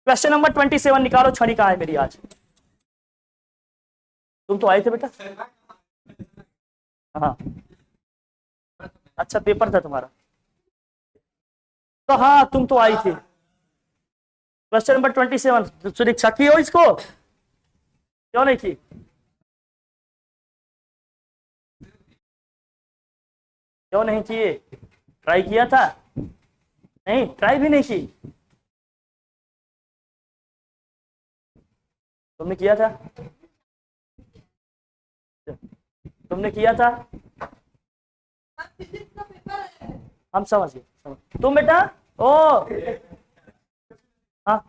Question number 27 निकालो, छड़ी कहाँ है मेरी आज? तुम तो आए थे बेटा। हाँ अच्छा पेपर था तुम्हारा, तो हाँ तुम तो आई थी। क्वेश्चन नंबर 27 सुरीक्षा की हो इसको, क्यों नहीं की? क्यों नहीं किए? ट्राई किया था? नहीं ट्राई भी नहीं की? तुमने किया था? तुमने किया था? हम समझ गए, तुम बेटा ओ हाँ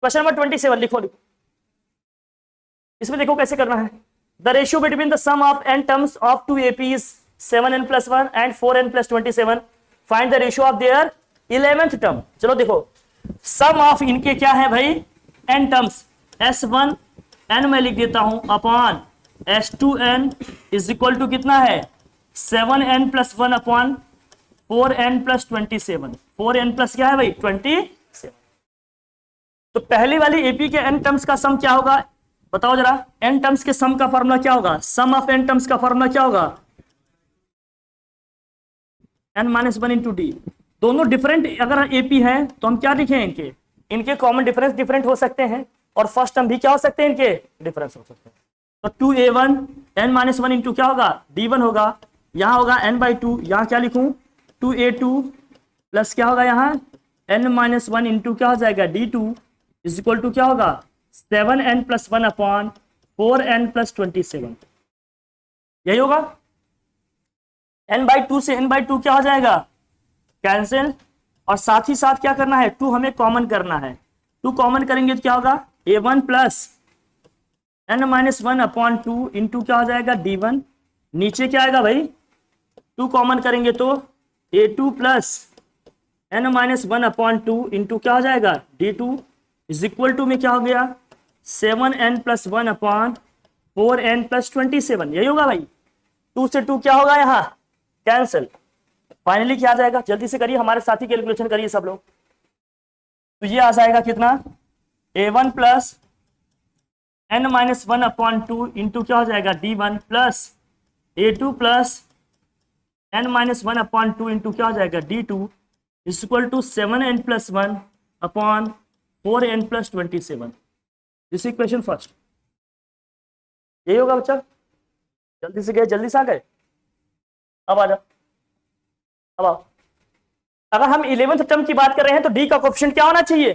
क्वेश्चन नंबर 27 लिखो लिखो। इसमें देखो कैसे करना है। The ratio between the sum of n terms of two AP is 7n+1 and 4n+27। Find the ratio of their 11th term. चलो देखो सम ऑफ इनके क्या है भाई, एन टर्म्स, s1 n मैं लिख देता हूं upon s2n is equal to कितना है 7n+1 upon 4n+27। 4n plus क्या है भाई 27। तो पहली वाली एपी के एन टर्म्स का सम क्या होगा बताओ जरा। एन टर्म्स के सम का फॉर्मूला क्या होगा, सम ऑफ एन टर्म्स का फॉर्मूला क्या होगा, n-1 इंटू डी। दोनों डिफरेंट अगर एपी है तो हम क्या लिखें, इनके इनके कॉमन डिफरेंस डिफरेंट हो सकते हैं और फर्स्ट टर्म भी क्या हो सकते हैं, इनके डिफरेंस हो सकते हैं। तो 2a1 n-1 इंटू क्या होगा d1 होगा, यहां होगा n/2, यहां क्या लिखूं 2a2 प्लस क्या होगा यहाँ n-1 इंटू क्या हो जाएगा d2 इज इक्वल टू क्या होगा 7n+1 अपॉन 4n+27। यही होगा। n/2 से n/2 क्या हो जाएगा कैंसिल, और साथ ही साथ क्या करना है 2 हमें कॉमन करना है। 2 कॉमन करेंगे तो क्या होगा a1 plus n-1 upon 2 into क्या हो जाएगा d1। नीचे क्या आएगा भाई 2 कॉमन करेंगे तो a2 plus n-1 upon 2 into क्या हो जाएगा d2 इज इक्वल टू में क्या हो गया 7n+1 अपॉन 4n+27। यही होगा भाई। 2 से 2 क्या होगा यहाँ कैंसिल। फाइनली क्या आ जाएगा, जल्दी से करिए हमारे साथी कैलकुलेशन करिए सब लोग। तो ये आ जाएगा कितना a1 plus n-1 upon 2 into क्या हो जाएगा d1 plus a2 plus n-1 upon 2 into क्या हो जाएगा d2 is equal to 7n+1 upon 4n+27। This equation first. यही होगा बच्चा। जल्दी से गए, जल्दी से आ गए, अब आ जाओ, अब आओ। अगर हम 11th टर्म की बात कर रहे हैं तो डी का कोएफिशिएंट क्या होना चाहिए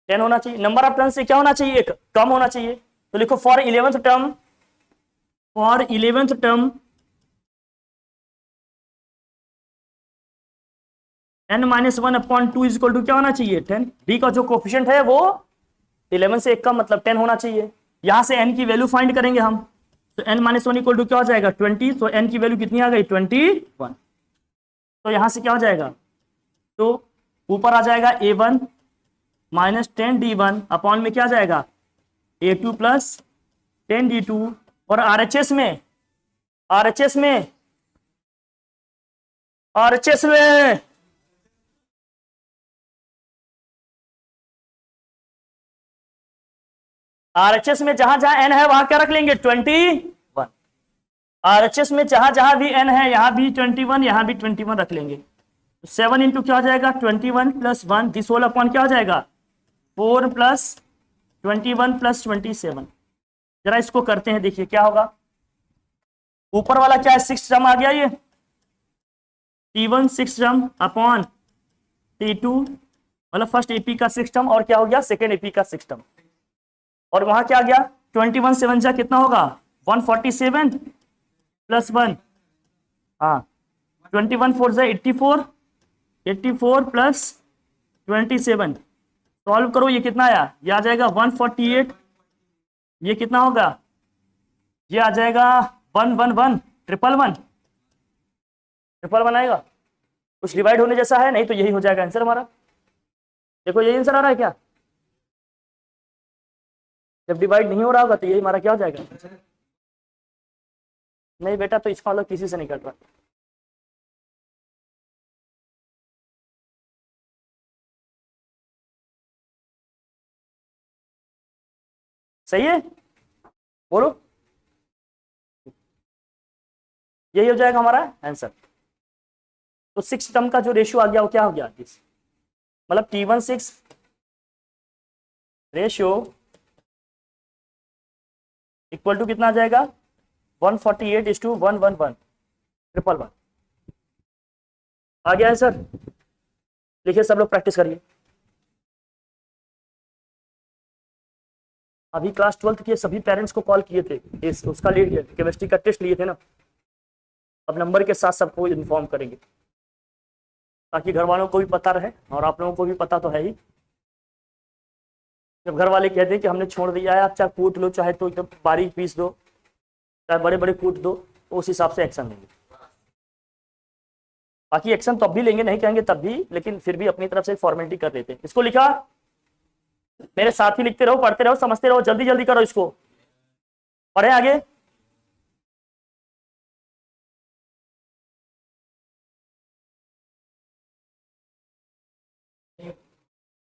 10 होना चाहिए। नंबर ऑफ टर्म से क्या होना चाहिए एक कम होना चाहिए। तो लिखो for 11th term, for 11th term n-1 upon 2 is equal to क्या होना चाहिए 10। डी का जो कोएफिशिएंट है वो 11 से एक कम मतलब 10 होना चाहिए। यहां से n की वैल्यू फाइंड करेंगे हम, तो n-1 इक्वल टू क्या हो जाएगा 20। तो n की वैल्यू कितनी आ गई 21। तो यहां से क्या हो जाएगा, तो ऊपर आ जाएगा a1 माइनस 10d1 अपॉन में क्या आ जाएगा a2 प्लस 10d2। और RHS में RHS में RHS में RHS में जहां जहां n है वहां क्या रख लेंगे 21। RHS में जहां जहां भी n है यहां भी 21, यहां भी 21 रख लेंगे। 7 इंटू क्या हो जाएगा 21 प्लस 1 दिस होल अपॉन क्या हो जाएगा 4 प्लस 21 प्लस 27। जरा इसको करते हैं, देखिए क्या होगा। ऊपर वाला क्या है 6 टर्म आ गया, ये t1 6 टर्म अपॉन t2 मतलब फर्स्ट एपी का 6 टर्म, और क्या हो गया सेकेंड एपी का 6 टर्म। और वहां क्या आ गया 21 7 जा कितना होगा 147 प्लस 1 हाँ 21 4 जा 84, 84 प्लस 27 सॉल्व करो, ये कितना आया, ये आ जाएगा 148। ये कितना होगा, ये आ जाएगा 111 111 111 आएगा। कुछ डिवाइड होने जैसा है नहीं तो यही हो जाएगा आंसर हमारा। देखो यही आंसर आ रहा है क्या, जब डिवाइड नहीं हो रहा होगा तो यही हमारा क्या हो जाएगा नहीं बेटा, तो इसका मतलब किसी से नहीं कट रहा। सही है, बोलो, यही हो जाएगा हमारा आंसर। तो 6 टर्म का जो रेशियो आ गया वो क्या हो गया, मतलब T16 रेशियो इक्वल टू कितना आ जाएगा, 148:111 आ गया आंसर। लिखिए सब लोग, प्रैक्टिस करिए। अभी क्लास 12th के सभी पेरेंट्स को कॉल किए थे, उसका केमिस्ट्री का टेस्ट लिए थे ना, अब नंबर के साथ सबको इन्फॉर्म करेंगे ताकि घर वालों को भी पता रहे और आप लोगों को भी पता तो है ही। जब घर वाले कहते हैं कि हमने छोड़ दिया है, आप चाहे कूट लो, चाहे तो एकदम बारीक पीस दो, चाहे बड़े बड़े कूट दो, तो उस हिसाब से एक्शन लेंगे। बाकी एक्शन तब भी लेंगे, नहीं कहेंगे तब भी, लेकिन फिर भी अपनी तरफ से फॉर्मेलिटी कर देते हैं। इसको लिखा, मेरे साथ ही लिखते रहो, पढ़ते रहो, समझते रहो, जल्दी जल्दी करो इसको, पढ़े आगे।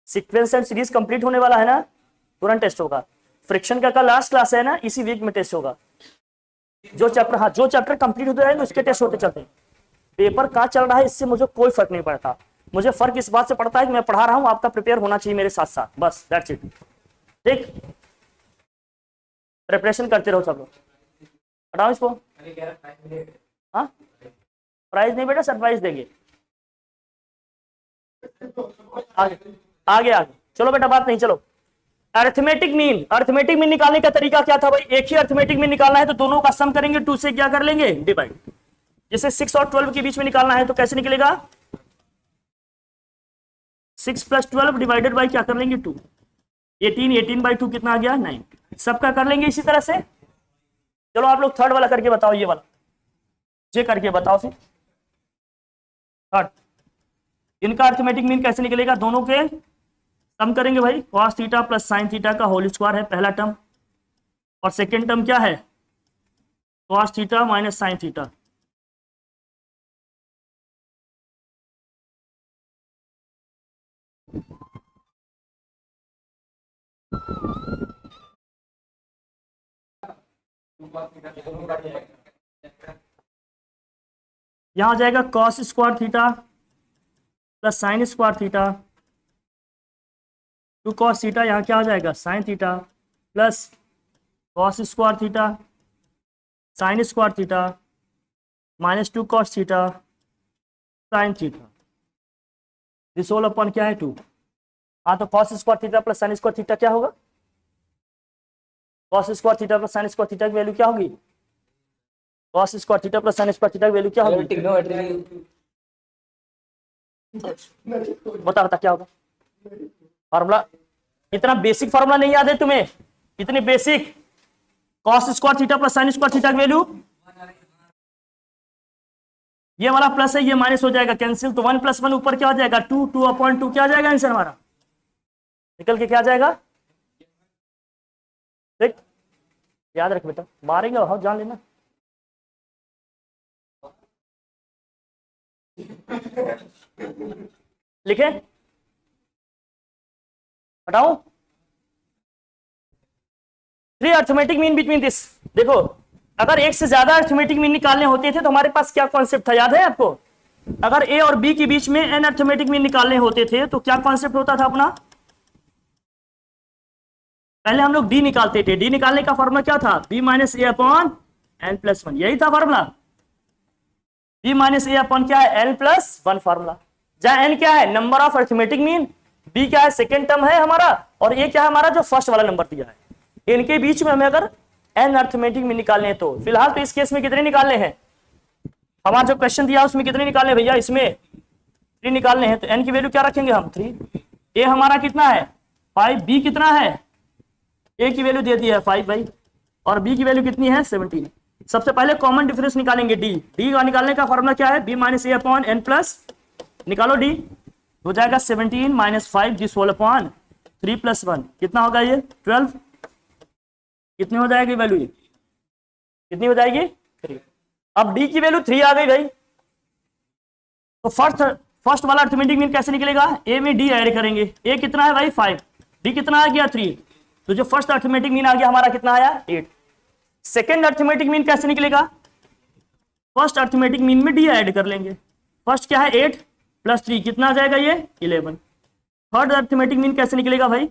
सीक्वेंस एंड सीरीज कंप्लीट होने वाला है ना, तुरंत टेस्ट होगा। फ्रिक्शन का कल लास्ट क्लास है ना, इसी वीक में टेस्ट होगा। जो चैप्टर, हाँ जो चैप्टर कंप्लीट होते हैं उसके टेस्ट होते चलते हैं। पेपर कहाँ चल रहा है इससे मुझे कोई फर्क नहीं पड़ता, मुझे फर्क इस बात से पड़ता है कि मैं पढ़ा रहा हूँ, आपका प्रिपेयर होना चाहिए मेरे साथ साथ, बस दैट्स इट। ठीक, प्रिपरेशन करते रहो सब लोग। हटाओ इसको। हाँ, प्राइज नहीं बेटा, सरप्राइज देंगे। आगे आगे आगे चलो बेटा, बात नहीं, चलो। अरिथमेटिक मीन, अरिथमेटिक मीन निकालने का तरीका क्या था भाई, एक ही अरिथमेटिक मीन निकालना है तो दोनों का सम करेंगे, 2 से क्या कर लेंगे, डिवाइड। जैसे 6 और 12 के बीच में निकालना है तो कैसे निकलेगा, 6 + 12 डिवाइडेड बाई क्या कर लेंगे, 2। 18/2 कितना आ गया, 9। सबका कर लेंगे इसी तरह से। चलो आप लोग थर्ड वाला करके बताओ, ये वाला जे करके बताओ फिर। थर्ड, इनका अरिथमेटिक मीन कैसे निकलेगा, दोनों के सम करेंगे भाई, cos theta plus sine theta का होल स्क्वायर है पहला टर्म, और सेकेंड टर्म क्या है, cos theta minus sine theta. यहां आ जाएगा cos square theta plus sine square theta, 2 cos theta, यहाँ क्या आ जाएगा, sine theta plus cos square theta sine square theta minus 2 cos theta sine theta, this whole upon क्या है, 2। हाँ तो cos square theta plus sine square theta क्या होगा, cos square theta plus sine square theta की value क्या होगी, cos square theta plus sine square theta की वैल्यू क्या होगी, बता बता क्या होगा फार्मूला। इतना बेसिक फार्मूला नहीं याद है तुम्हें, इतनी basic, cos square theta plus sine square theta की वैल्यू, ये वाला प्लस है, ये माइनस हो जाएगा, कैंसिल, तो 1 + 1 ऊपर क्या हो जाएगा, 2, 2/2 क्या आ जाएगा आंसर हमारा, निकल के क्या आ जाएगा। ठीक, याद रख बेटा, मारेंगे हाँ, जान लेना। लिखे, हटाओ, 3 अरिथमेटिक मीन बिटवीन दिस। देखो, अगर एक से ज्यादा अरिथमेटिक मीन निकालने होते थे तो हमारे पास क्या कॉन्सेप्ट था, याद है आपको, अगर ए और बी के बीच में एन अरिथमेटिक मीन निकालने होते थे तो क्या कॉन्सेप्ट होता था अपना, पहले हम लोग डी निकालते थे, डी निकालने का फॉर्मूला क्या था, b - a/n + 1, यही था फॉर्मूला, b - a/ क्या है, n + 1 फॉर्मूला, जहां n क्या है, number of arithmetic mean, b क्या है, सेकेंड टर्म है हमारा, और a क्या है हमारा, जो फर्स्ट वाला नंबर दिया है। इनके बीच में हमें अगर n अरिथमेटिक मीन निकालने हैं तो फिलहाल तो इस केस में कितने निकालने हैं, हमारा जो क्वेश्चन दिया उसमें कितने निकालने भैया, इसमें 3 निकालने हैं, तो n की वैल्यू क्या रखेंगे हम, 3। a हमारा कितना है 5, b कितना है, a की वैल्यू दे दी है 5 भाई, और b की वैल्यू कितनी है 17। सबसे पहले कॉमन डिफरेंस निकालेंगे d, d का निकालने का फॉर्मूला क्या है, b - a/n प्लस, निकालो d, हो जाएगा 17 - 5 दिस होल अपॉन 3 + 1 कितना होगा ये 12, कितनी हो जाएगी वैल्यू, कितनी हो जाएगी 3। अब डी की वैल्यू 3 आ गई भाई, तो फर्स्ट वाला अर्थमेटिक मीन कैसे निकलेगा, ए में डी ऐड करेंगे, ए कितना है भाई 5, डी कितना आ गया 3, तो जो फर्स्ट अर्थमेटिक मीन आ गया हमारा कितना आया 8। सेकेंड अर्थमेटिक मीन कैसे निकलेगा, फर्स्ट अर्थमेटिक मीन में डी ऐड कर लेंगे, फर्स्ट क्या है 8 प्लस 3 कितना आ जाएगा ये 11। थर्ड अर्थमेटिक मीन कैसे निकलेगा भाई,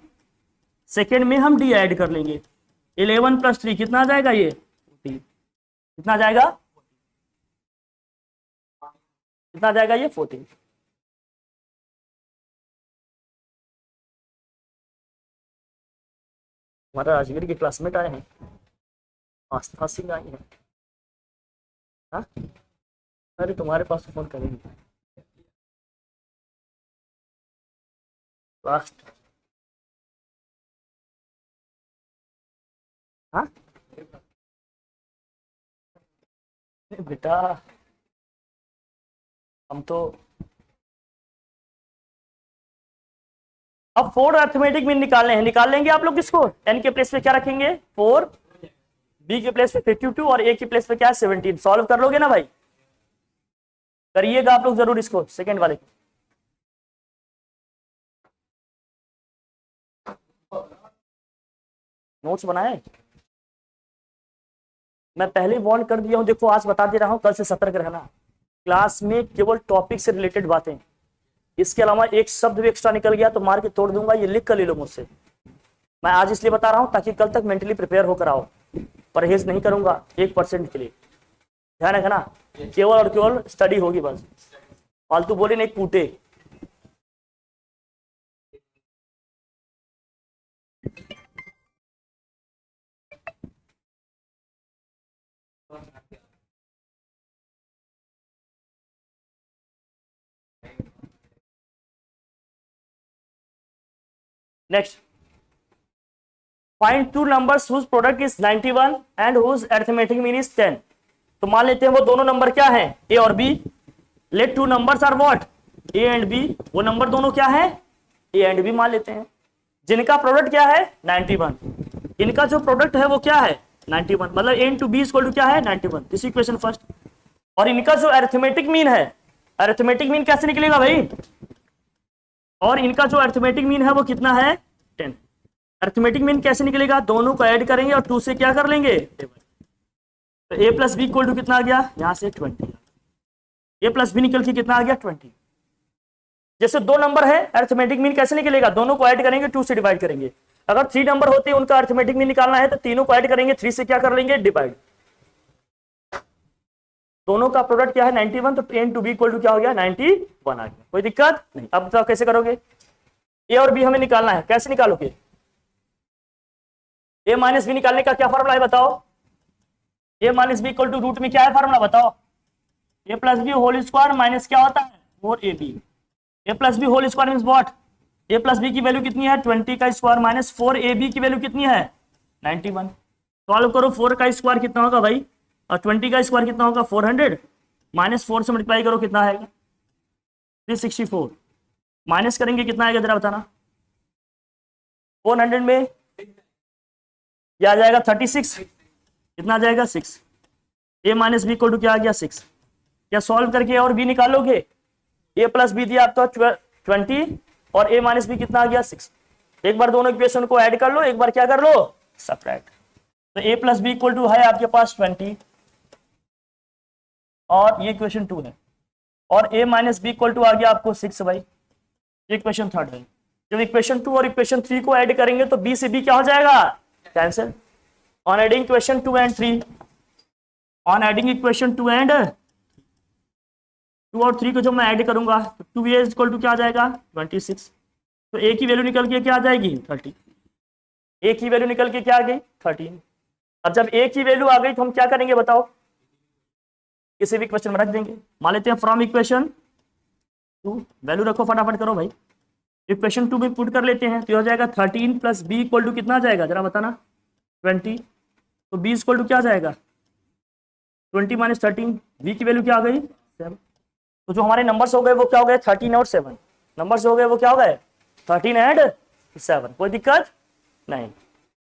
सेकेंड में हम डी ऐड कर लेंगे, 11 प्लस 3 कितना आ जाएगा ये 14, कितना आ जाएगा, कितना आ जाएगा ये 14। हमारा राजगीर के क्लासमेट आए हैं, आस्था सिंह आई है। हाँ अरे तुम्हारे पास तो फोन करेंगे लास्ट। हाँ बेटा हम तो अब 4 अर्थमेटिक मीन निकालने हैं, निकाल लेंगे आप लोग किसको, एन के प्लेस पे क्या रखेंगे 4, बी के प्लेस पे 52 और ए के प्लेस पे क्या है 17। सॉल्व कर लोगे ना भाई, करिएगा आप लोग जरूर इसको सेकेंड वाले को। नोट्स बनाए, मैं पहले वार्न कर दिया हूं, देखो आज बता दे रहा हूं, कल से सतर्क रहना। क्लास में केवल टॉपिक से रिलेटेड बातें, इसके अलावा एक शब्द भी एक्स्ट्रा निकल गया तो मार के तोड़ दूंगा, ये लिख कर ले लो मुझसे। मैं आज इसलिए बता रहा हूं ताकि कल तक मेंटली प्रिपेयर होकर आओ, परहेज नहीं करूंगा 1% के लिए, ध्यान रखना, केवल और केवल स्टडी होगी बस, फालतू बोले नहीं कूटे। Next, find two numbers whose product is 91 and whose arithmetic mean is 10। तो मान लेते हैं वो दोनों नंबर क्या है ए और B, let two numbers are what A and B, वो नंबर दोनों क्या है ए एंड बी मान लेते हैं, जिनका प्रोडक्ट क्या है 91, इनका जो प्रोडक्ट है वो क्या है 91, मतलब ए इंटू बी इक्वल टू क्या है 91, दिस इक्वेशन फर्स्ट। और इनका जो अरिथमेटिक मीन है, अरिथमेटिक मीन कैसे निकलेगा भाई, और इनका जो अरिथमेटिक मीन है वो कितना है 10। अरिथमेटिक मीन कैसे निकलेगा, दोनों को ऐड करेंगे और 2 से क्या कर लेंगे, तो ए प्लस बी इक्वल टू कितना आ गया यहां से 20, ए प्लस बी निकल के कितना आ गया 20। जैसे दो नंबर है अरिथमेटिक मीन कैसे निकलेगा, दोनों को ऐड करेंगे 2 से डिवाइड करेंगे। अगर 3 नंबर होते हैं उनका अरिथमेटिक मीन निकालना है तो तीनों को ऐड करेंगे, 3 से क्या कर लेंगे डिवाइड, दोनों का प्रोडक्ट क्या है 91, तो ए इंटू बी इक्वल टू क्या हो गया 91 आ गया, कोई दिक्कत नहीं। अब बताओ कैसे करोगे, ए और बी हमें निकालना है, कैसे निकालोगे, ए माइनस बी निकालने का क्या फॉर्मूला है बताओ, A minus B equal to root में क्या है फॉर्मूला बताओ, A plus B whole square minus क्या होता है 4ab, A plus B whole square means what, A plus B की वैल्यू कितनी है 20 का स्क्वायर माइनस 4ab की वैल्यू कितनी है 91। सॉल्व करो, 4 का स्क्वायर कितना होगा भाई और 20 का स्क्वायर कितना होगा 400, माइनस 4 से मल्टीप्लाई करो कितना आएगा 364, माइनस करेंगे कितना आएगा जरा बताना, 400 में क्या आ जाएगा 36, कितना आ जाएगा 6, ए माइनस बी इक्वल टू क्या आ गया 6। क्या सॉल्व करके और बी निकालोगे, ए प्लस बी दिया आपका 20 और ए माइनस बी कितना आ गया 6, एक बार दोनों इक्वेशन को ऐड कर लो, एक बार क्या कर लो सब्ट्रैक्ट, तो ए प्लस बी इक्वल टू है आपके पास 20 और ये इक्वेशन 2 है, और ए माइनस बी इक्वल टू आ गया आपको 6 भाई, ये इक्वेशन 3 है। जब इक्वेशन 2 और इक्वेशन 3 को ऐड करेंगे तो बी से बी क्या हो जाएगा cancel, on adding equation 2 and 3, on adding equation 2 and 2 और 3 को जब मैं ऐड करूंगा तो 2a इक्वल टू क्या आ जाएगा 26, तो a की वैल्यू निकल के क्या आ जाएगी 30, a की वैल्यू निकल के क्या आ गई 13। अब जब a की वैल्यू आ गई तो हम क्या करेंगे बताओ, किसी भी क्वेश्चन में रख देंगे, मान लेते हैं फ्रॉम इक्वेशन 2, वैल्यू रखो फटाफट करो भाई, इक्वेशन 2 में पुट कर लेते हैं तो हो जाएगा 13 प्लस बी इक्वल टू कितना आ जाएगा जरा बताना 20, तो b इक्वल टू क्या आ जाएगा 20 माइनस 13, b की वैल्यू क्या आ गई 7, तो जो हमारे नंबर्स हो गए वो क्या हो गए 13 और 7, नंबर्स हो गए वो क्या हो गए 13 एंड 7, कोई दिक्कत नहीं,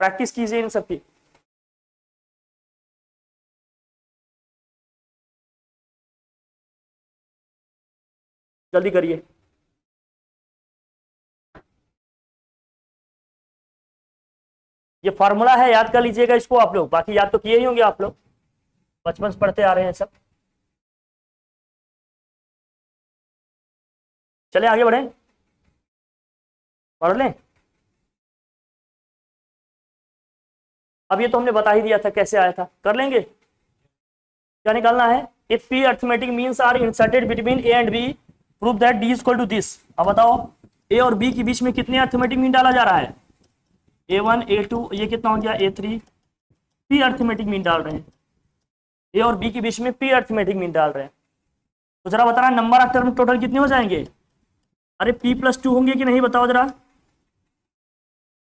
प्रैक्टिस कीजिए इन सबकी। जल्दी करिए। ये फॉर्मूला है, याद कर लीजिएगा इसको आप लोग, बाकी याद तो किए ही होंगे आप लोग, बचपन से पढ़ते आ रहे हैं सब। चले आगे बढ़े, पढ़ लें। अब ये तो हमने बता ही दिया था कैसे आया था, कर लेंगे। क्या निकालना है? If P arithmetic means are inserted between A and B, prove that D is equal to this. अब बताओ ए और बी के बीच में कितने अर्थमेटिक मीन डाला जा रहा है? A1 A2, ये कितना हो गया A3। पी अर्थमेटिक मीन डाल रहे हैं, ए और बी के बीच में पी अर्थमेटिक मीन डाल रहे हैं। तो जरा बता रहा नंबर ऑफ टर्म टोटल कितने हो जाएंगे? अरे P+2 होंगे कि नहीं बताओ जरा।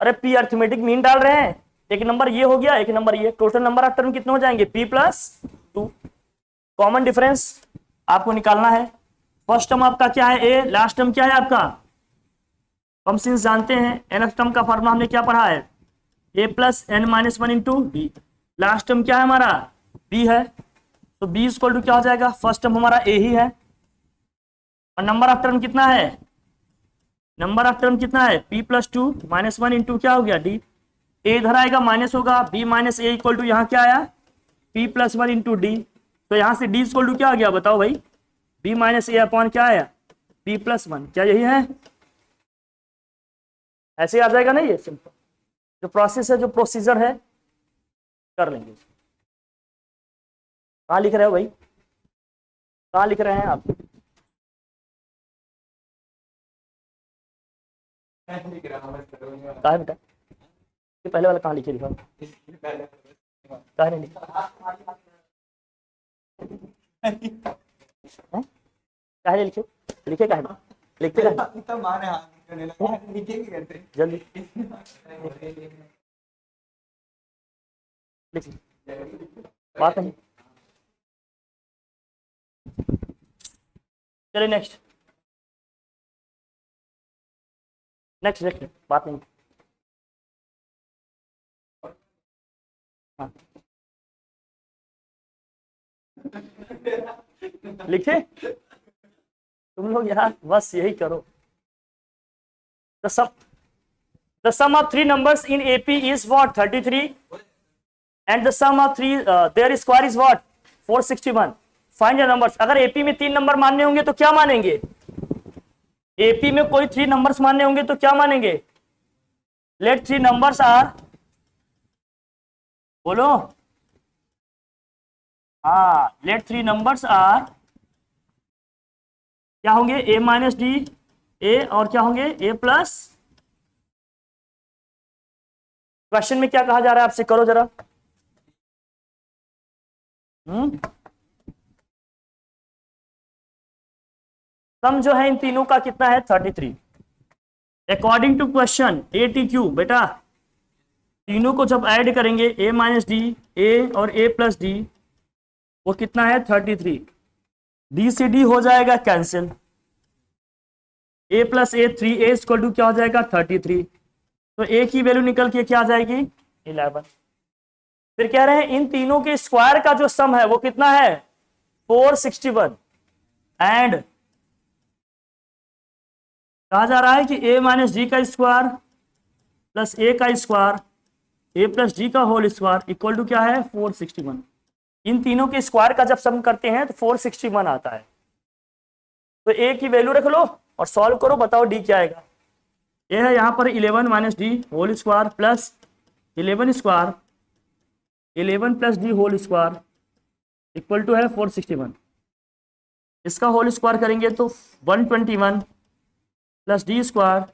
अरे पी अर्थमेटिक मीन डाल रहे हैं, एक नंबर ये हो गया, एक नंबर ये, टोटल नंबर ऑफ टर्म कितने हो जाएंगे? P+2। कॉमन डिफरेंस आपको निकालना है। फर्स्ट टर्म आपका क्या है? ए, लास्ट टर्म क्या है आपका? हम सिंस जानते हैं nth टर्म का फॉर्मूला हमने क्या पढ़ा है? A+n-1 into B. Last term क्या है हमारा? b है, तो b इक्वल टू क्या हो जाएगा? फर्स्ट टर्म हमारा a ही है, और नंबर ऑफ टर्म कितना है? नंबर ऑफ टर्म कितना है? P+2 -1 इंटू क्या हो गया? d। a इधर आएगा माइनस होगा, b minus A equal to यहाँ क्या आया? P+1 into D. तो यहाँ से d इक्वल टू क्या आ गया बताओ भाई? b माइनस ए अपॉन क्या आया? P+1। क्या यही है? ऐसे ही आ जाएगा ना, ये सिंपल जो प्रोसेस है, जो प्रोसीजर है, कर लेंगे। कहाँ लिख रहे हो भाई? कहाँ लिख रहे हैं आप? कहाँ है बेटा? ये पहले वाला कहाँ लिखे? लिखा कहाँ नहीं लिखा? कहाँ लिखे? लिखे कहाँ? लिखते कहाँ? जल्दी लिख, बात नहीं। चलिए नेक्स्ट, नेक्स्ट नेक्स्ट, बात नहीं। हाँ लिखे तुम लोग यार, बस यही करो। The sum of three numbers in AP is what? 33, and the sum of three their square is what? 461. Find the numbers. अगर AP में 3 नंबर मानने होंगे तो क्या मानेंगे? AP में कोई 3 नंबर्स मानने होंगे तो क्या मानेंगे? Let 3 numbers are, बोलो, हाँ, let 3 numbers are क्या होंगे? A माइनस डी, ए, और क्या होंगे? ए प्लस। क्वेश्चन में क्या कहा जा रहा है आपसे? करो जरा। सम जो है इन तीनों का कितना है? 33। अकॉर्डिंग टू क्वेश्चन ATQ बेटा, तीनों को जब ऐड करेंगे a माइनस डी, ए और a प्लस डी, वो कितना है? 33। डी से डी हो जाएगा cancel, a plus A 3a equal to क्या हो जाएगा? 33। तो a की वैल्यू निकल के क्या आ जाएगी? 11। फिर कह रहे हैं इन तीनों के स्क्वायर का जो सम है वो कितना है? 461। एंड कहा जा रहा है कि a माइनस डी का स्क्वायर प्लस a का स्क्वायर, a प्लस डी का होल स्क्वायर इक्वल टू क्या है? 461। इन तीनों के स्क्वायर का जब सम करते हैं तो 461 आता है। तो a की वैल्यू रख लो और सॉल्व करो, बताओ d क्या आएगा? ये है यहाँ पर 11 minus D whole square plus 11 square, 11 plus D whole square equal to है 461। इसका होल स्क्वायर करेंगे तो 121 plus D square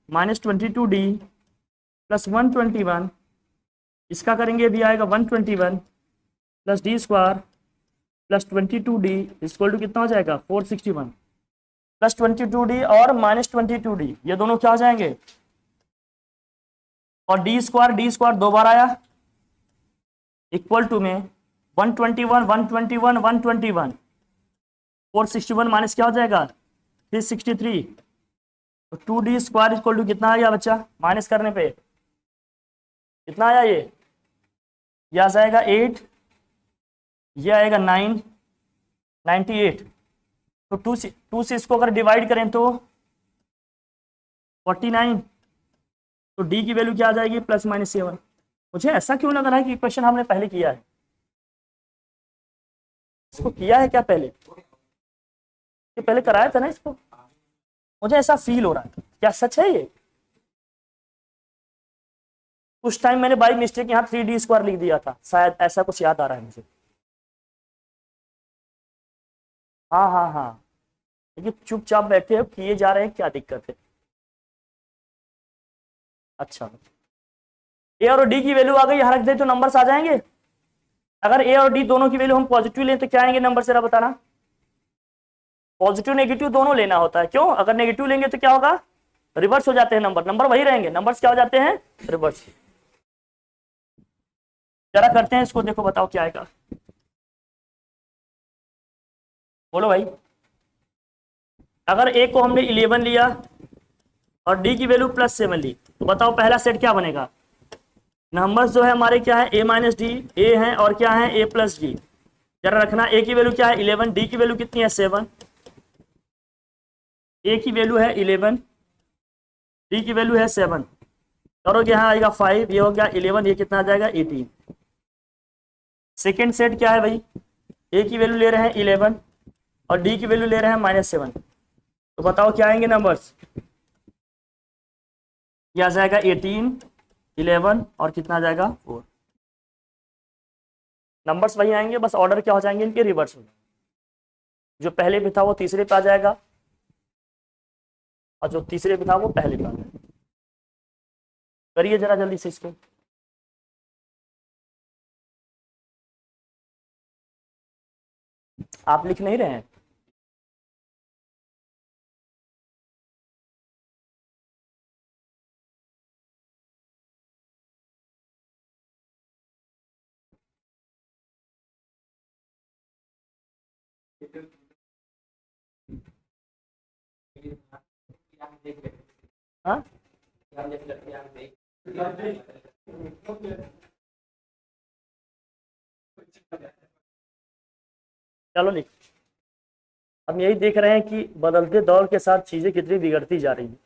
minus 22 D plus 121, इसका करेंगे भी आएगा 121 plus D square plus 22 D equal to कितना हो जाएगा? 461 प्लस 22 डी और माइनस 22 डी, ये दोनों क्या हो जाएंगे? और डी स्क्वायर 2 बार आया, इक्वल टू में 121 121 121, 461 माइनस क्या हो जाएगा? 363। तो 2d स्क्वायर इक्वल टू कितना आ गया बच्चा? माइनस करने पे कितना आया? ये आ जाएगा 8, ये आएगा 9, 98। तो 2 से इसको अगर डिवाइड करें तो 49। तो डी की वैल्यू क्या आ जाएगी, +-7। मुझे ऐसा क्यों लग रहा है कि क्वेश्चन हमने पहले किया है, इसको किया है क्या पहले, ये पहले कराया था ना इसको, मुझे ऐसा फील हो रहा है, क्या सच है ये? उस टाइम मैंने बाई मिस्टेक यहाँ 3D² लिख दिया था, शायद ऐसा कुछ याद आ रहा है मुझे। हाँ हाँ हाँ, लेकिन चुपचाप बैठे हो, किए जा रहे हैं, क्या दिक्कत है? अच्छा, ए और डी की वैल्यू आ गई, यहाँ रख दे तो नंबर्स आ जाएंगे। अगर ए और डी दोनों की वैल्यू हम पॉजिटिव लें तो क्या आएंगे नंबर, जरा बताना। पॉजिटिव नेगेटिव दोनों लेना होता है, क्यों? अगर नेगेटिव लेंगे तो क्या होगा, रिवर्स हो जाते हैं नंबर, नंबर वही रहेंगे, नंबर्स क्या हो जाते हैं, रिवर्स। जरा करते हैं इसको, देखो बताओ क्या आएगा, बोलो भाई। अगर ए को हमने 11 लिया और डी की वैल्यू +7 ली, तो बताओ पहला सेट क्या बनेगा, नंबर्स जो है हमारे क्या है, a-d, ए है और क्या है, a+d। जरा रखना, ए की वैल्यू क्या है 11, डी की वैल्यू कितनी है 7, ए की वैल्यू है 11, डी की वैल्यू है 7, करोगे यहाँ आएगा 5, ये हो गया 11, ये कितना आ जाएगा 18। सेकेंड सेट क्या है भाई, ए की वैल्यू ले रहे हैं 11 और डी की वैल्यू ले रहे हैं -7, तो बताओ क्या आएंगे नंबर्स, ये आ जाएगा 18, 11 और कितना आ जाएगा 4। नंबर्स वही आएंगे, बस ऑर्डर क्या हो जाएंगे इनके, रिवर्स हो जाएंगे, जो पहले पे था वो तीसरे पे आ जाएगा और जो तीसरे पे था वो पहले पे आ जाएगा। करिए जरा जल्दी से इसको, आप लिख नहीं रहे हैं? हाँ, चलो लिख। हम यही देख रहे हैं कि बदलते दौर के साथ चीजें कितनी बिगड़ती जा रही हैं।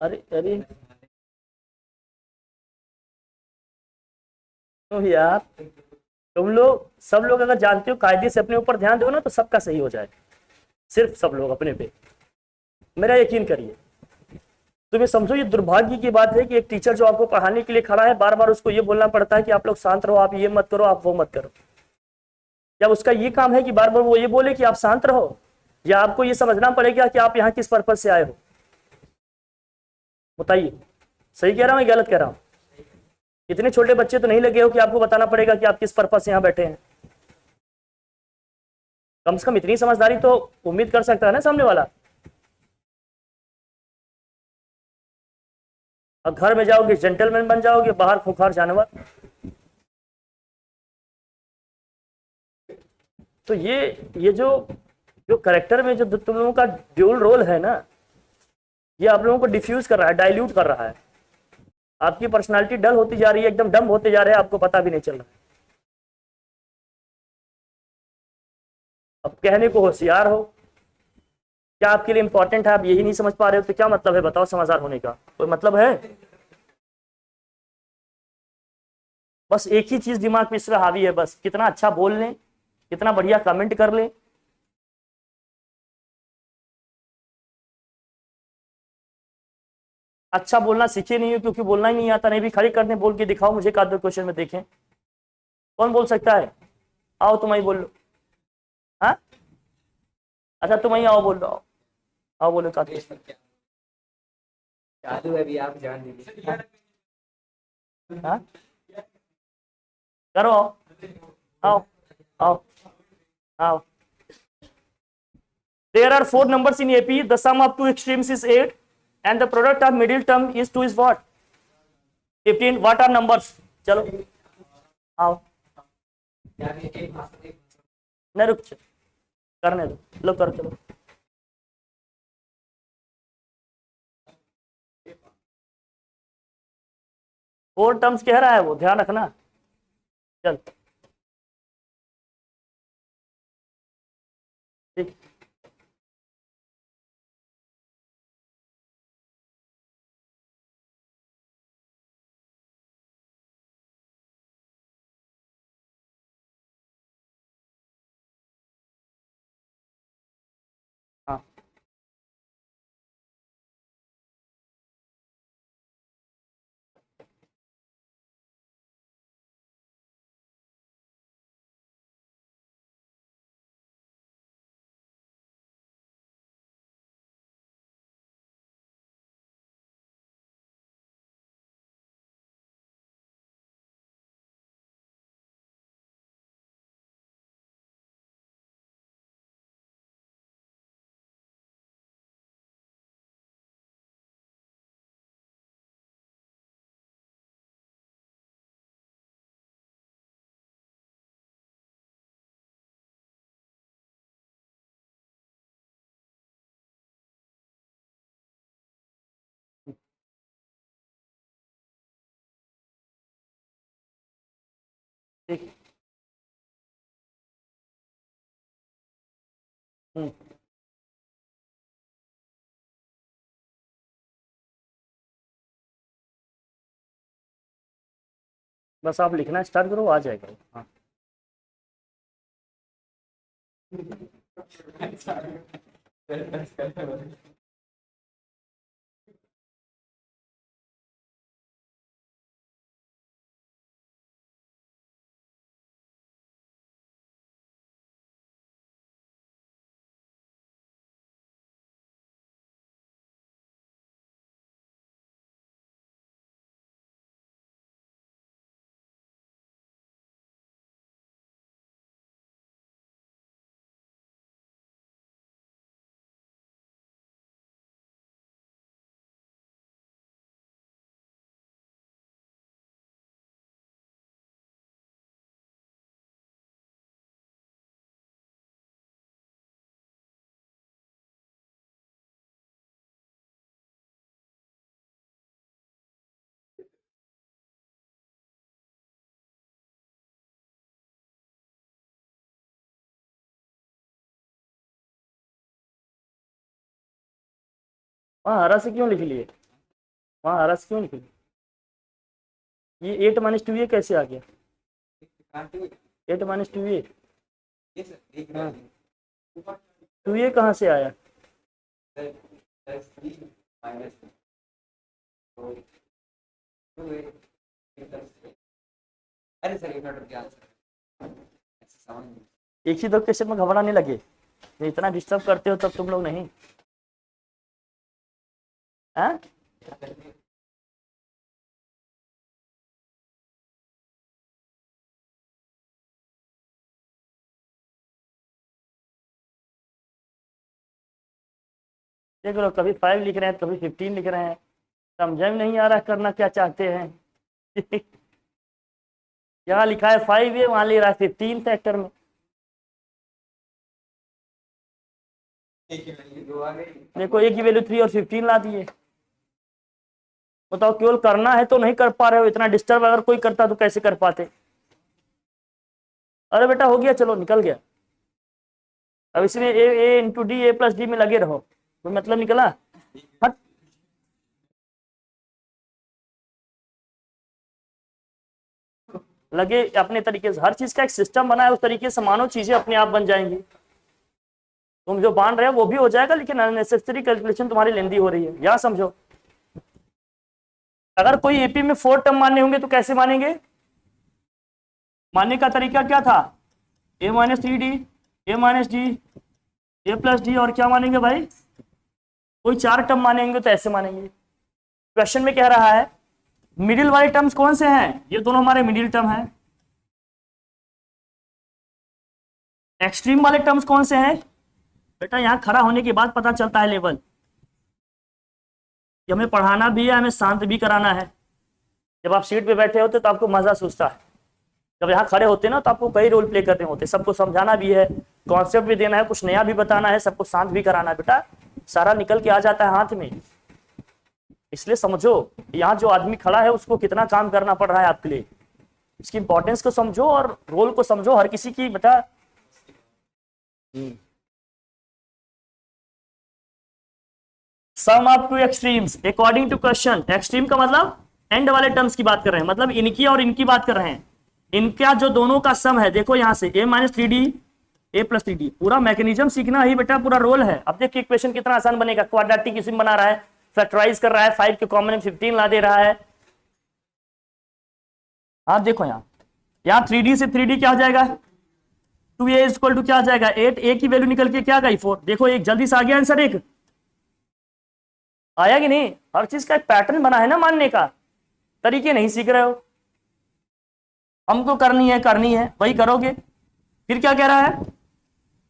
अरे अरे, तो यार तुम लोग सब लोग अगर जानते हो कायदे से अपने ऊपर ध्यान दो ना तो सबका सही हो जाए, सिर्फ सब लोग अपने पे, मेरा यकीन करिए। तुम्हें समझो ये दुर्भाग्य की बात है कि एक टीचर जो आपको पढ़ाने के लिए खड़ा है, बार बार उसको ये बोलना पड़ता है कि आप लोग शांत रहो, आप ये मत करो, आप वो मत करो। क्या उसका ये काम है कि बार बार वो ये बोले कि आप शांत रहो, या आपको ये समझना पड़ेगा कि आप यहाँ किस पर्पज से आए हो? बताइए, सही कह रहा हूँ, गलत कह रहा हूँ? इतने छोटे बच्चे तो नहीं लगे हो कि आपको बताना पड़ेगा कि आप किस पर्पज से यहाँ बैठे हैं। कम से कम इतनी समझदारी तो उम्मीद कर सकता है ना सामने वाला। अब घर में जाओगे जेंटलमैन बन जाओगे, बाहर खुंखार जानवर। तो ये जो जो करेक्टर में जो तुम लोगों का ड्यूल रोल है ना, ये आप लोगों को डिफ्यूज कर रहा है, डाइल्यूट कर रहा है। आपकी पर्सनालिटी डल होती जा रही है, एकदम डम होते जा रहे हैं, आपको पता भी नहीं चल रहा। अब कहने को होशियार हो, क्या आपके लिए इंपॉर्टेंट है, आप यही नहीं समझ पा रहे हो, तो क्या मतलब है बताओ समझदार होने का, कोई मतलब है? बस एक ही चीज दिमाग में इस पर हावी है, बस कितना अच्छा बोल लें, कितना बढ़िया कमेंट कर लें। अच्छा बोलना सीखे नहीं हो, क्योंकि बोलना ही नहीं आता, नहीं भी खड़ी करने बोल के दिखाओ मुझे, का दो क्वेश्चन में देखें कौन बोल सकता है। आओ तुम ही बोल लो। हाँ, अच्छा तुम ही आओ, बोल लो, आओ बोलो का चालू है अभी, आप जान दीजिए। हाँ, करो, आओ आओ आओ। There are 4 numbers in AP. The sum of two extremes is 8, and the product of middle term is 2 is what? 15. What are numbers? चलो आओ, नहीं रुक, करने दो, लो करो चलो। 4 टर्म्स कह रहा है वो, ध्यान रखना। चल ठीक, हाँ ठीक। हम्म, बस आप लिखना स्टार्ट करो, आ जाएगा। हाँ वहाँ हरा से क्यों लिख लिए? वहाँ हरा से क्यों लिख लिए? ये 8 - 2a कैसे आ गया? 8 - 2a, हाँ 2a कहाँ से आया? अरे सर एक मिनट क्या एक ही दो क्वेश्चन में घबराने लगे? ये इतना डिस्टर्ब करते हो तब तुम लोग नहीं, हाँ? देख लो, कभी 5 लिख रहे हैं, कभी 15 लिख रहे हैं, समझ में नहीं आ रहा करना क्या चाहते हैं। यहाँ लिखा है 5a, वहां ले रहा है 15 सेक्टर में। देखो एक की वैल्यू 3 और 15 ला दिए। बताओ, केवल करना है तो नहीं कर पा रहे हो, इतना डिस्टर्ब अगर कोई करता तो कैसे कर पाते? अरे बेटा हो गया, चलो निकल गया। अब इसमें ए इंटू डी, A+D में लगे रहो, तो मतलब निकला। हट, लगे अपने तरीके से, हर चीज का एक सिस्टम बना है, उस तरीके से मानो चीजें अपने आप बन जाएंगी। तुम जो बांध रहे हो वो भी हो जाएगा, लेकिन अननेसेसरी कैलकुलेशन तुम्हारी लेंदी हो रही है, या समझो। अगर कोई एपी में 4 टर्म मानने होंगे तो कैसे मानेंगे? मानने का तरीका क्या था? A-3D, A-D, A+D, और क्या मानेंगे भाई? कोई 4 टर्म मानेंगे तो ऐसे मानेंगे। क्वेश्चन में कह रहा है मिडिल वाले टर्म्स कौन से हैं? ये दोनों हमारे मिडिल टर्म हैं। एक्सट्रीम वाले टर्म्स कौन से हैं? बेटा यहाँ खड़ा होने के बाद पता चलता है लेवल, कि हमें पढ़ाना भी है, हमें शांत भी कराना है। जब आप सीट पे बैठे होते तो आपको मजा सूझता है, जब यहाँ खड़े होते ना तो आपको कई रोल प्ले करने होते, सबको समझाना भी है, कॉन्सेप्ट भी देना है, कुछ नया भी बताना है, सबको शांत भी कराना है। बेटा सारा निकल के आ जाता है हाथ में, इसलिए समझो यहाँ जो आदमी खड़ा है उसको कितना काम करना पड़ रहा है आपके लिए, इसकी इंपॉर्टेंस को समझो और रोल को समझो हर किसी की। बेटा sum of two extremes according to question. Extreme का मतलब एंड वाले टर्म्स की बात कर रहे हैं, मतलब इनकी और इनकी बात कर रहे हैं। इनका जो दोनों का सम है, देखो यहां से a minus 3d a plus 3d, पूरा मैकेनिज्म सीखना ही बेटा पूरा रोल है। अब देखिए इक्वेशन कितना आसान बनेगा। क्वाड्रेटिक इसी में बना रहा है, फैक्टराइज कर रहा है, 5 के कॉमन में 15 ला दे रहा है। आप देखो यहाँ 3d से 3d क्या हो जाएगा, 2a इक्वल टू क्या हो जाएगा 8, a की वैल्यू निकल के क्या गई 4। देखो एक जल्दी से आ गया आंसर, एक आया कि नहीं। हर चीज का एक पैटर्न बना है ना, मानने का तरीके नहीं सीख रहे हो। हमको करनी है वही करोगे। फिर क्या कह रहा है,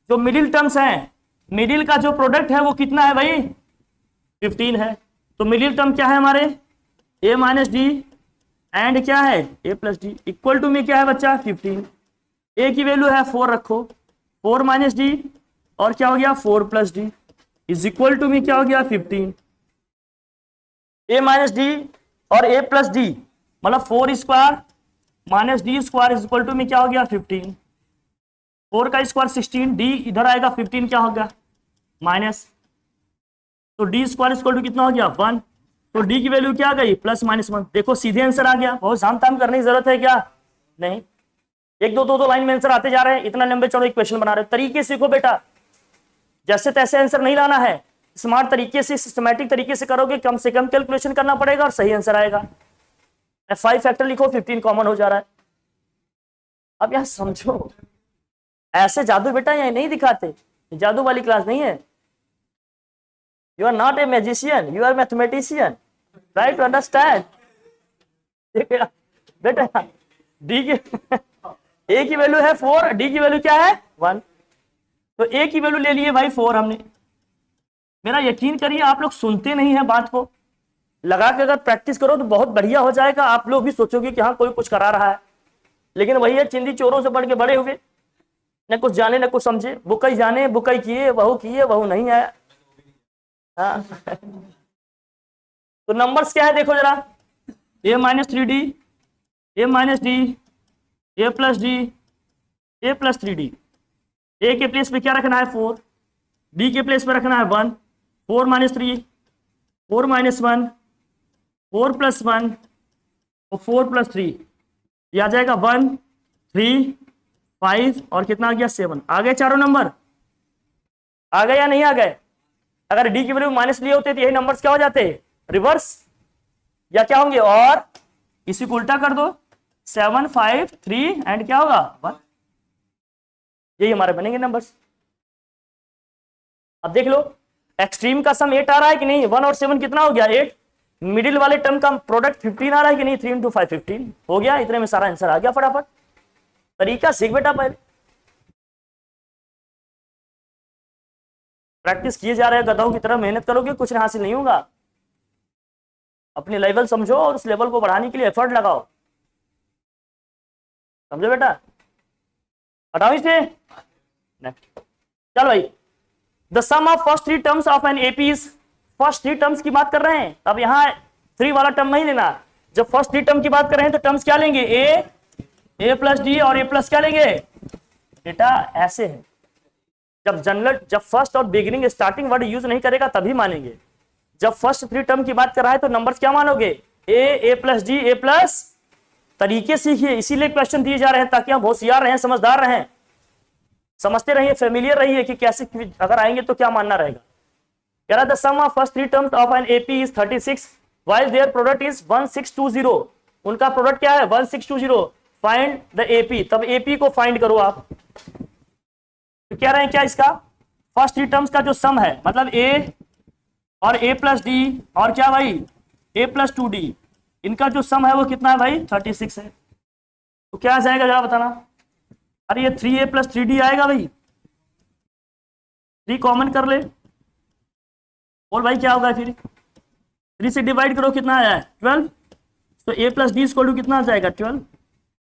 जो मिडिल टर्म्स हैं, मिडिल का जो प्रोडक्ट है वो कितना है भाई 15 है। तो मिडिल टर्म क्या है हमारे a माइनस डी एंड क्या है a plus D equal to में क्या है बच्चा 15। a की वैल्यू है 4 रखो, 4 माइनस डी और क्या हो गया 4 plus D is equal to में क्या हो गया 15। a माइनस डी और a प्लस डी मतलब 4 square minus D square is equal to में क्या हो गया 15। 4 का स्क्वायर 16, डी इधर आएगा 15 क्या हो गया माइनस, तो डी स्क्वायर इक्वल टू कितना हो गया 1। तो डी की वैल्यू क्या आ गई प्लस माइनस 1। देखो सीधे आंसर आ गया, बहुत झाम ताम करने की जरूरत है क्या, नहीं। एक दो लाइन में आंसर आते जा रहे हैं, इतना लंबे चौड़े इक्वेशन बना रहे हो। तरीके सीखो बेटा, जैसे तैसे आंसर नहीं लाना है, स्मार्ट तरीके से सिस्टमैटिक तरीके से करोगे, कम से कम कैलकुलेशन करना पड़ेगा और सही आंसर आएगा। 5 फैक्टर लिखो 15 कॉमन हो जा रहा है। अब यहां समझो, ऐसे जादू बेटा यहां नहीं दिखाते, जादू वाली क्लास नहीं है। You are not a magician, you are mathematician, try to understand. बेटा डी की ए की वैल्यू है 4, डी की वैल्यू क्या है 1, तो ए की वैल्यू ले लिए भाई 4 हमने। मेरा यकीन करिए आप लोग सुनते नहीं है बात को, लगा के अगर प्रैक्टिस करो तो बहुत बढ़िया हो जाएगा। आप लोग भी सोचोगे कि हाँ कोई कुछ करा रहा है, लेकिन वही है चिंदी चोरों से बढ़ के बड़े हुए, न कुछ जाने न कुछ समझे, बुकई जाने बुकई किए वहू नहीं आया। हाँ तो नंबर्स क्या है देखो जरा, a minus 3d, a minus D, a plus D, a plus 3d। a के प्लेस पे क्या रखना है 4, d के प्लेस पे रखना है 1, 4 माइनस 3, 4 माइनस 1, 4 प्लस 1 और 4 प्लस 3, ये आ जाएगा 1, 3, 5 और कितना आ गया 7। आ गए चारों नंबर, आ गए या नहीं आ गए। अगर डी की वैल्यू माइनस लिए होते तो यही नंबर्स क्या हो जाते रिवर्स या क्या होंगे, और इसी को उल्टा कर दो 7, 5, 3 एंड क्या होगा 1, यही हमारे बनेंगे नंबर्स। अब देख लो एक्सट्रीम का सम 8 आ रहा है कि नहीं, 1 और 7 कितना हो गया 8, मिडिल वाले टर्म का प्रोडक्ट 15 आ रहा है कि नहीं, 3 into 5 15 हो गया। इतने में सारा आंसर आ गया फटाफट। तरीका सीख बेटा, पहले प्रैक्टिस किए जा रहे हैं, गधाओं की तरह मेहनत करोगे कुछ हासिल नहीं होगा। अपने लेवल समझो और उस लेवल को बढ़ाने के लिए एफर्ट लगाओ, समझो बेटा। हटाओ इसे, नेक्स्ट चल भाई। The sum of first 3 terms of an AP is, first 3 terms की बात कर रहे हैं। अब यहाँ 3 वाला टर्म नहीं लेना, जब फर्स्ट 3 टर्म की बात कर रहे हैं तो टर्म्स क्या लेंगे a प्लस डी और a प्लस क्या लेंगे बेटा, ऐसे है। जब फर्स्ट और बिगिनिंग स्टार्टिंग वर्ड यूज नहीं करेगा तभी मानेंगे। जब फर्स्ट 3 टर्म की बात कर रहा है तो नंबर्स क्या मानोगे a plus D a plus. तरीके सीखिए, इसीलिए क्वेश्चन दिए जा रहे हैं ताकि हम होशियार रहें, समझदार रहें, समझते रहिए, फेमिलियर रहिए कि कैसे अगर आएंगे तो क्या मानना रहेगा। कह रहा the sum of first 3 terms of an AP is 36 while their product is 1620। उनका प्रोडक्ट क्या है 1620। फाइंड द एपी, तब एपी को फाइंड करो आप। तो कह रहे हैं क्या, इसका फर्स्ट 3 टर्म्स का जो सम है, मतलब a और a प्लस डी और क्या भाई a प्लस 2d, इनका जो सम है वो कितना है भाई 36 है। तो क्या आ जाएगा जरा बताना। अरे ये 3a प्लस 3d आएगा भाई, 3 कॉमन कर ले, और भाई क्या होगा फिर 3 से डिवाइड करो कितना आया है 12। तो a plus D equal to कितना आ जाएगा 12।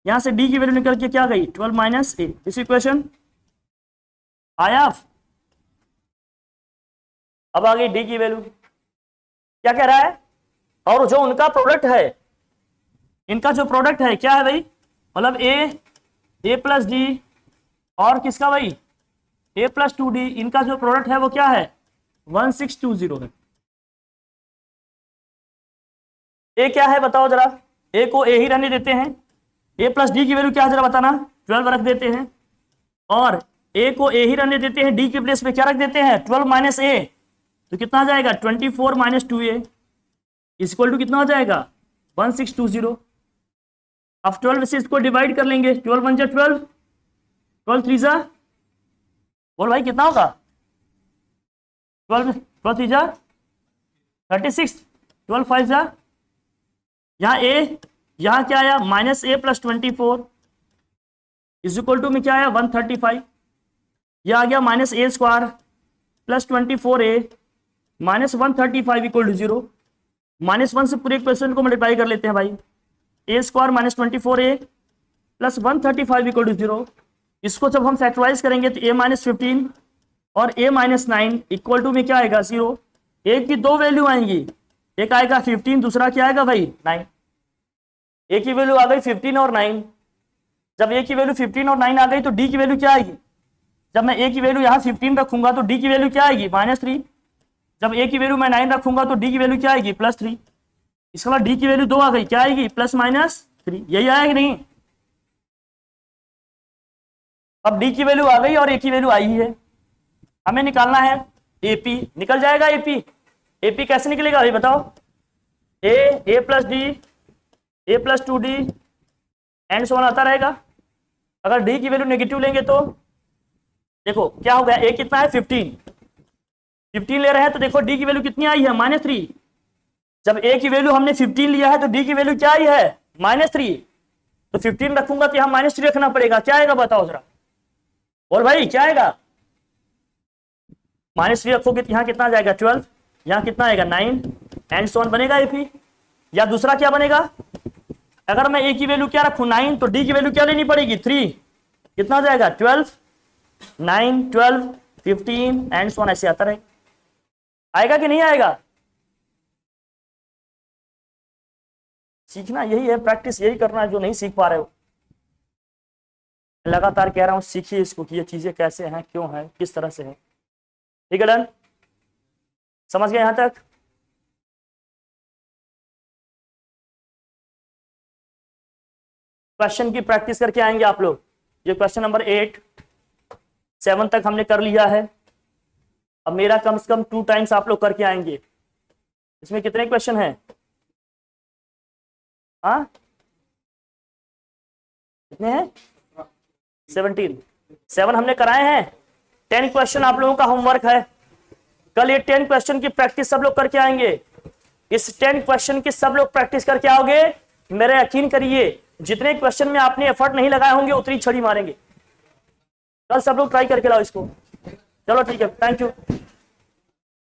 यहां से d की वैल्यू निकल के क्या गई 12 माइनस a। इस इक्वेशन आया। अब आ गई d की वैल्यू, क्या कह रहा है, और जो उनका प्रोडक्ट है, इनका जो प्रोडक्ट है क्या है भाई, मतलब a प्लस डी और किसका भाई a प्लस 2d, इनका जो प्रोडक्ट है वो क्या है 1620 है। ए क्या है बताओ जरा, ए को ए ही रहने देते हैं, ए प्लस डी की वैल्यू क्या है जरा बताना, 12 रख देते हैं, और ए को ए ही रहने देते हैं, डी के प्लेस पे क्या रख देते हैं 12 माइनस ए, तो कितना आ जाएगा 24 माइनस 2a इक्वल टू कितना हो जाएगा 1620। अब 12 से इसको डिवाइड कर लेंगे, 12 1 जा 12, 12 3 जा, बोल भाई कितना होगा 12 12 3 जा 36, 12 5 जा, यहाँ ए, यहाँ क्या आया minus a plus 24 is equal to में क्या आया 135, यह आ गया minus a square plus 24a minus 135 equal to 0। -1 से पूरे क्वेश्चन को मल्टीप्लाई कर लेते हैं भाई, A square minus 24a plus 135 equal to 0। इसको जब हम फैक्टराइज करेंगे तो a माइनस 15 और a माइनस 9 इक्वल टू में क्या आएगा 0। a की दो वैल्यू आएंगी, एक आएगा 15, दूसरा क्या आएगा भाई 9। a की वैल्यू आ गई 15 और 9, जब a की वैल्यू 15 और 9 आ गई तो d की वैल्यू क्या आएगी, जब मैं a की वैल्यू यहाँ 15 रखूंगा तो d की वैल्यू क्या आएगी -3, जब a की वैल्यू मैं 9 रखूंगा तो d की वैल्यू क्या आएगी +3। इसके बाद d की वैल्यू 2 आ गई, क्या आएगी +-3, यही आया कि नहीं। अब d की वैल्यू आ गई और a की वैल्यू आई है, हमें निकालना है AP, निकल जाएगा AP कैसे निकलेगा भाई बताओ, a plus d a plus 2d and so on आता रहेगा। अगर d की वैल्यू नेगेटिव लेंगे तो देखो क्या हो गया, a कितना है 15 ले रहे हैं तो देखो d की वैल्यू कितनी आई है -3, जब a की वैल्यू हमने 15 लिया है तो d की वैल्यू क्या आई है -3, तो 15 रखूंगा तो यहाँ -3 रखना पड़ेगा, क्या आएगा बताओ जरा, बोल भाई क्या आएगा, -3 रखोगे तो यहाँ कितना आ जाएगा 12, यहाँ कितना आएगा 9 एंड सो ऑन बनेगा AP। या दूसरा क्या बनेगा, अगर मैं a की वैल्यू क्या रखूं 9 तो d की वैल्यू क्या लेनी पड़ेगी 3, कितना आ जाएगा 12 9 12 15 एंड सो ऑन ऐसे आता रहेगा। आएगा कि नहीं आएगा, सीखना यही है, प्रैक्टिस यही करना है, जो नहीं सीख पा रहे हो लगातार कह रहा हूं सीखिए इसको कि ये चीजें कैसे हैं, क्यों हैं, किस तरह से है। ठीक है डन, समझ गए यहां तक। क्वेश्चन की प्रैक्टिस करके आएंगे आप लोग, ये क्वेश्चन नंबर 8 7 तक हमने कर लिया है, अब मेरा कम से कम 2 टाइम्स आप लोग करके आएंगे। इसमें कितने क्वेश्चन हैं, हाँ कितने हैं 7 हमने कराए हैं, 10 क्वेश्चन आप लोगों का होमवर्क है। कल ये 10 क्वेश्चन की प्रैक्टिस सब लोग करके आएंगे, इस 10 क्वेश्चन की सब लोग प्रैक्टिस करके आओगे, मेरा यकीन करिए जितने क्वेश्चन में आपने एफर्ट नहीं लगाए होंगे उतनी छड़ी मारेंगे। कल सब लोग ट्राई करके लाओ इसको, चलो ठीक है, थैंक यू।